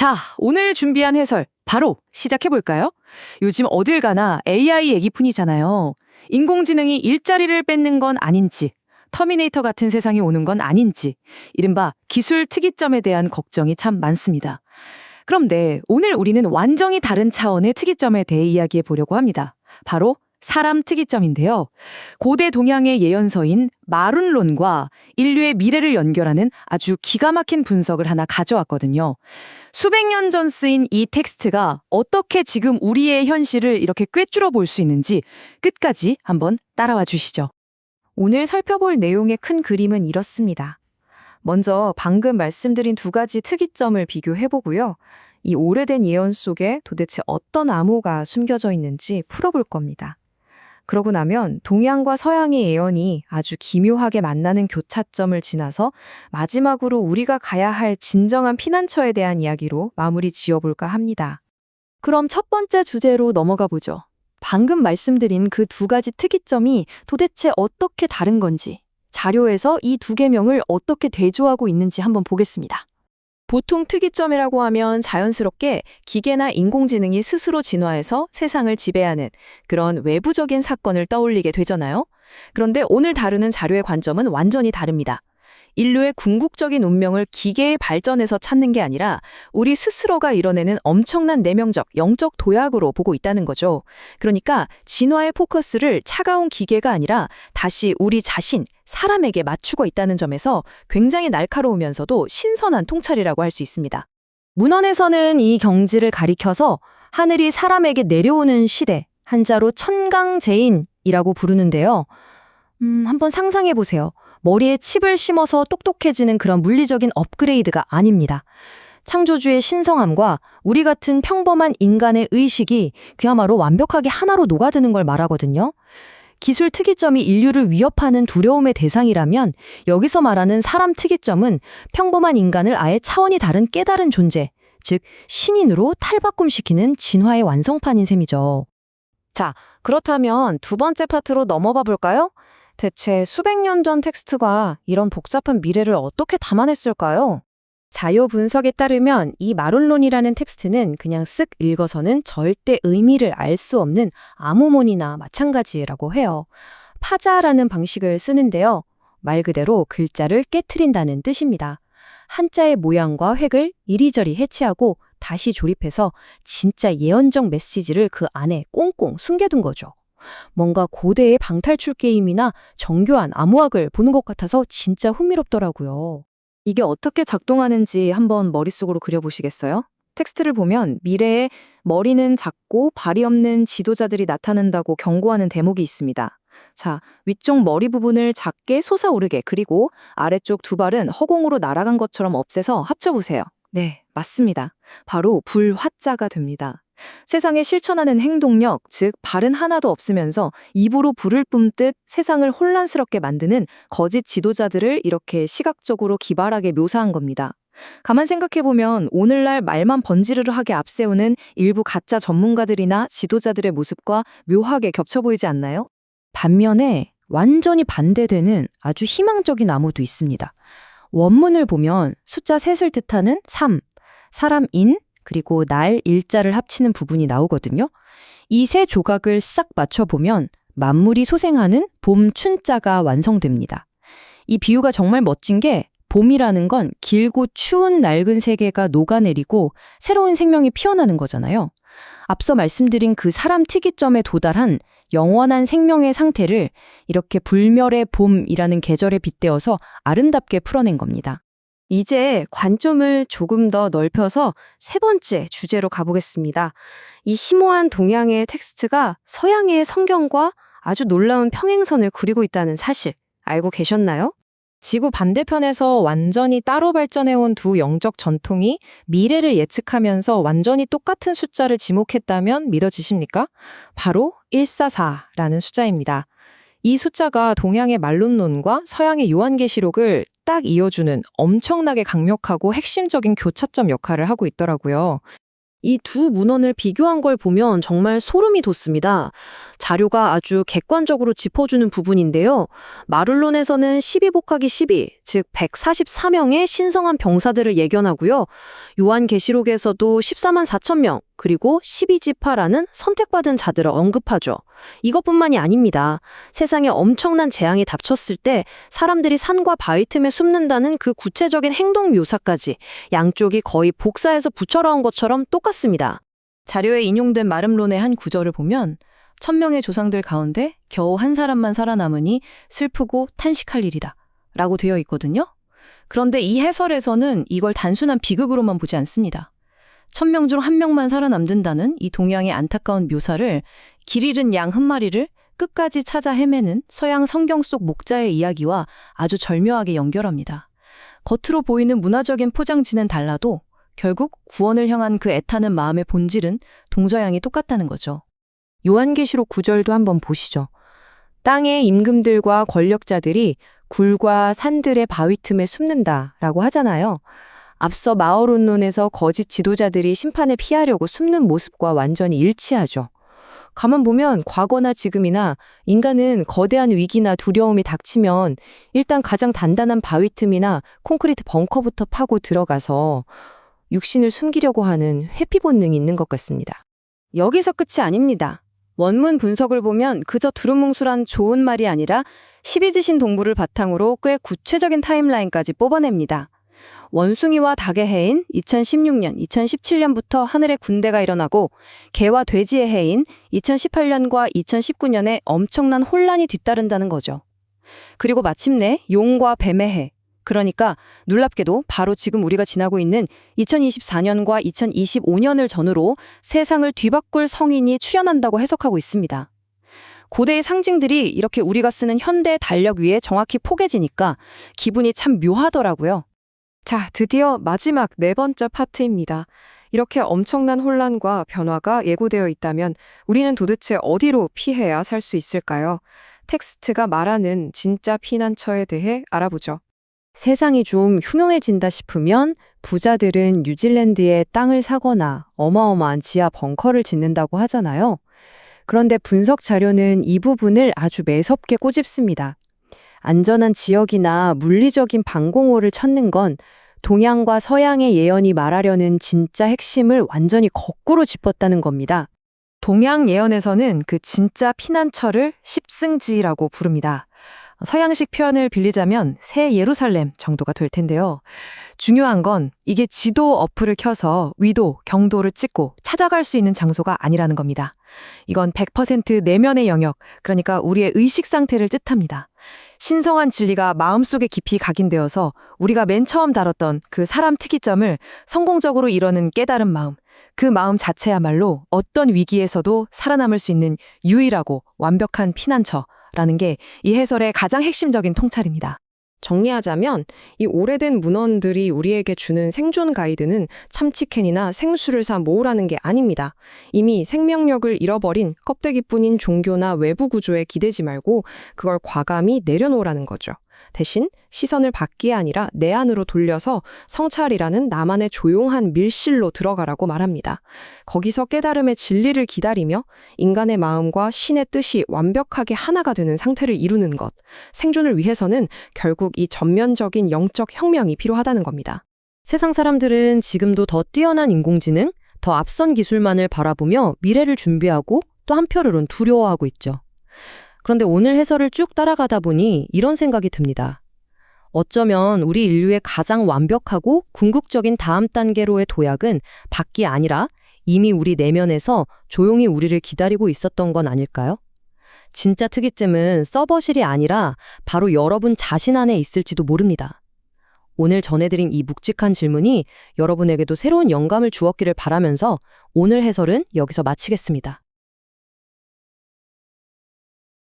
자, 오늘 준비한 해설 바로 시작해볼까요? 요즘 어딜 가나 AI 얘기뿐이잖아요. 인공지능이 일자리를 뺏는 건 아닌지, 터미네이터 같은 세상이 오는 건 아닌지, 이른바 기술 특이점에 대한 걱정이 참 많습니다. 그런데 오늘 우리는 완전히 다른 차원의 특이점에 대해 이야기해 보려고 합니다. 바로 사람 특이점인데요. 고대 동양의 예언서인 마룬론과 인류의 미래를 연결하는 아주 기가 막힌 분석을 하나 가져왔거든요. 수백 년 전 쓰인 이 텍스트가 어떻게 지금 우리의 현실을 이렇게 꿰뚫어 볼 수 있는지 끝까지 한번 따라와 주시죠. 오늘 살펴볼 내용의 큰 그림은 이렇습니다. 먼저 방금 말씀드린 두 가지 특이점을 비교해보고요. 이 오래된 예언 속에 도대체 어떤 암호가 숨겨져 있는지 풀어볼 겁니다. 그러고 나면 동양과 서양의 예언이 아주 기묘하게 만나는 교차점을 지나서 마지막으로 우리가 가야 할 진정한 피난처에 대한 이야기로 마무리 지어볼까 합니다. 그럼 첫 번째 주제로 넘어가 보죠. 방금 말씀드린 그 두 가지 특이점이 도대체 어떻게 다른 건지, 자료에서 이 두 개명을 어떻게 대조하고 있는지 한번 보겠습니다. 보통 특이점이라고 하면 자연스럽게 기계나 인공지능이 스스로 진화해서 세상을 지배하는 그런 외부적인 사건을 떠올리게 되잖아요. 그런데 오늘 다루는 자료의 관점은 완전히 다릅니다. 인류의 궁극적인 운명을 기계의 발전에서 찾는 게 아니라 우리 스스로가 이뤄내는 엄청난 내면적, 영적 도약으로 보고 있다는 거죠. 그러니까 진화의 포커스를 차가운 기계가 아니라 다시 우리 자신, 사람에게 맞추고 있다는 점에서 굉장히 날카로우면서도 신선한 통찰이라고 할 수 있습니다. 문헌에서는 이 경지를 가리켜서 하늘이 사람에게 내려오는 시대, 한자로 천강제인이라고 부르는데요. 한번 상상해 보세요. 머리에 칩을 심어서 똑똑해지는 그런 물리적인 업그레이드가 아닙니다. 창조주의 신성함과 우리 같은 평범한 인간의 의식이 그야말로 완벽하게 하나로 녹아드는 걸 말하거든요. 기술 특이점이 인류를 위협하는 두려움의 대상이라면 여기서 말하는 사람 특이점은 평범한 인간을 아예 차원이 다른 깨달은 존재, 즉 신인으로 탈바꿈시키는 진화의 완성판인 셈이죠. 자, 그렇다면 두 번째 파트로 넘어가 볼까요? 대체 수백 년 전 텍스트가 이런 복잡한 미래를 어떻게 담아냈을까요? 자료 분석에 따르면 이 마룬론이라는 텍스트는 그냥 쓱 읽어서는 절대 의미를 알 수 없는 암호문이나 마찬가지라고 해요. 파자라는 방식을 쓰는데요. 말 그대로 글자를 깨트린다는 뜻입니다. 한자의 모양과 획을 이리저리 해치하고 다시 조립해서 진짜 예언적 메시지를 그 안에 꽁꽁 숨겨둔 거죠. 뭔가 고대의 방탈출 게임이나 정교한 암호학을 보는 것 같아서 진짜 흥미롭더라고요. 이게 어떻게 작동하는지 한번 머릿속으로 그려보시겠어요? 텍스트를 보면 미래에 머리는 작고 발이 없는 지도자들이 나타난다고 경고하는 대목이 있습니다. 자, 위쪽 머리 부분을 작게 솟아오르게 그리고 아래쪽 두 발은 허공으로 날아간 것처럼 없애서 합쳐보세요. 네, 맞습니다. 바로 불화자가 됩니다. 세상에 실천하는 행동력, 즉 발은 하나도 없으면서 입으로 불을 뿜듯 세상을 혼란스럽게 만드는 거짓 지도자들을 이렇게 시각적으로 기발하게 묘사한 겁니다. 가만 생각해보면 오늘날 말만 번지르르하게 앞세우는 일부 가짜 전문가들이나 지도자들의 모습과 묘하게 겹쳐 보이지 않나요? 반면에 완전히 반대되는 아주 희망적인 암호도 있습니다. 원문을 보면 숫자 셋을 뜻하는 3, 사람 인, 그리고 날, 일자를 합치는 부분이 나오거든요. 이 세 조각을 싹 맞춰보면 만물이 소생하는 봄 춘자가 완성됩니다. 이 비유가 정말 멋진 게 봄이라는 건 길고 추운 낡은 세계가 녹아내리고 새로운 생명이 피어나는 거잖아요. 앞서 말씀드린 그 사람 특이점에 도달한 영원한 생명의 상태를 이렇게 불멸의 봄이라는 계절에 빗대어서 아름답게 풀어낸 겁니다. 이제 관점을 조금 더 넓혀서 세 번째 주제로 가보겠습니다. 이 심오한 동양의 텍스트가 서양의 성경과 아주 놀라운 평행선을 그리고 있다는 사실 알고 계셨나요? 지구 반대편에서 완전히 따로 발전해온 두 영적 전통이 미래를 예측하면서 완전히 똑같은 숫자를 지목했다면 믿어지십니까? 바로 144라는 숫자입니다. 이 숫자가 동양의 말론론과 서양의 요한계시록을 딱 이어주는 엄청나게 강력하고 핵심적인 교차점 역할을 하고 있더라고요. 이 두 문헌을 비교한 걸 보면 정말 소름이 돋습니다. 자료가 아주 객관적으로 짚어주는 부분인데요. 마룰론에서는 12 곱하기 12, 즉 144명의 신성한 병사들을 예견하고요. 요한계시록에서도 14만 4천 명, 그리고 12지파라는 선택받은 자들을 언급하죠. 이것뿐만이 아닙니다. 세상에 엄청난 재앙이 닥쳤을 때 사람들이 산과 바위 틈에 숨는다는 그 구체적인 행동 묘사까지 양쪽이 거의 복사해서 붙여넣은 것처럼 똑같습니다. 자료에 인용된 마름론의 한 구절을 보면 1000명의 조상들 가운데 겨우 한 사람만 살아남으니 슬프고 탄식할 일이다 라고 되어 있거든요. 그런데 이 해설에서는 이걸 단순한 비극으로만 보지 않습니다. 1000명 중 1명만 살아남는다는 이 동양의 안타까운 묘사를 길 잃은 양 한 마리를 끝까지 찾아 헤매는 서양 성경 속 목자의 이야기와 아주 절묘하게 연결합니다. 겉으로 보이는 문화적인 포장지는 달라도 결국 구원을 향한 그 애타는 마음의 본질은 동서양이 똑같다는 거죠. 요한계시록 9절도 한번 보시죠. 땅의 임금들과 권력자들이 굴과 산들의 바위 틈에 숨는다라고 하잖아요. 앞서 마어론론에서 거짓 지도자들이 심판을 피하려고 숨는 모습과 완전히 일치하죠. 가만 보면 과거나 지금이나 인간은 거대한 위기나 두려움이 닥치면 일단 가장 단단한 바위 틈이나 콘크리트 벙커부터 파고 들어가서 육신을 숨기려고 하는 회피 본능이 있는 것 같습니다. 여기서 끝이 아닙니다. 원문 분석을 보면 그저 두루뭉술한 좋은 말이 아니라 12지신 동부를 바탕으로 꽤 구체적인 타임라인까지 뽑아냅니다. 원숭이와 닭의 해인 2016년, 2017년부터 하늘에 군대가 일어나고 개와 돼지의 해인 2018년과 2019년에 엄청난 혼란이 뒤따른다는 거죠. 그리고 마침내 용과 뱀의 해, 그러니까 놀랍게도 바로 지금 우리가 지나고 있는 2024년과 2025년을 전후로 세상을 뒤바꿀 성인이 출현한다고 해석하고 있습니다. 고대의 상징들이 이렇게 우리가 쓰는 현대의 달력 위에 정확히 포개지니까 기분이 참 묘하더라고요. 자, 드디어 마지막 네 번째 파트입니다. 이렇게 엄청난 혼란과 변화가 예고되어 있다면 우리는 도대체 어디로 피해야 살 수 있을까요? 텍스트가 말하는 진짜 피난처에 대해 알아보죠. 세상이 좀 흉흉해진다 싶으면 부자들은 뉴질랜드에 땅을 사거나 어마어마한 지하 벙커를 짓는다고 하잖아요. 그런데 분석 자료는 이 부분을 아주 매섭게 꼬집습니다. 안전한 지역이나 물리적인 방공호를 찾는 건 동양과 서양의 예언이 말하려는 진짜 핵심을 완전히 거꾸로 짚었다는 겁니다. 동양 예언에서는 그 진짜 피난처를 십승지라고 부릅니다. 서양식 표현을 빌리자면 새 예루살렘 정도가 될 텐데요. 중요한 건 이게 지도 어플을 켜서 위도, 경도를 찍고 찾아갈 수 있는 장소가 아니라는 겁니다. 이건 100% 내면의 영역, 그러니까 우리의 의식 상태를 뜻합니다. 신성한 진리가 마음속에 깊이 각인되어서 우리가 맨 처음 다뤘던 그 사람 특이점을 성공적으로 이뤄낸 깨달은 마음, 그 마음 자체야말로 어떤 위기에서도 살아남을 수 있는 유일하고 완벽한 피난처라는 게 이 해설의 가장 핵심적인 통찰입니다. 정리하자면 이 오래된 문헌들이 우리에게 주는 생존 가이드는 참치캔이나 생수를 사 모으라는 게 아닙니다. 이미 생명력을 잃어버린 껍데기뿐인 종교나 외부 구조에 기대지 말고 그걸 과감히 내려놓으라는 거죠. 대신 시선을 밖이 아니라 내 안으로 돌려서 성찰이라는 나만의 조용한 밀실로 들어가라고 말합니다. 거기서 깨달음의 진리를 기다리며 인간의 마음과 신의 뜻이 완벽하게 하나가 되는 상태를 이루는 것. 생존을 위해서는 결국 이 전면적인 영적 혁명이 필요하다는 겁니다. 세상 사람들은 지금도 더 뛰어난 인공지능, 더 앞선 기술만을 바라보며 미래를 준비하고 또 한편으론 두려워하고 있죠. 그런데 오늘 해설을 쭉 따라가다 보니 이런 생각이 듭니다. 어쩌면 우리 인류의 가장 완벽하고 궁극적인 다음 단계로의 도약은 밖이 아니라 이미 우리 내면에서 조용히 우리를 기다리고 있었던 건 아닐까요? 진짜 특이점은 서버실이 아니라 바로 여러분 자신 안에 있을지도 모릅니다. 오늘 전해드린 이 묵직한 질문이 여러분에게도 새로운 영감을 주었기를 바라면서 오늘 해설은 여기서 마치겠습니다.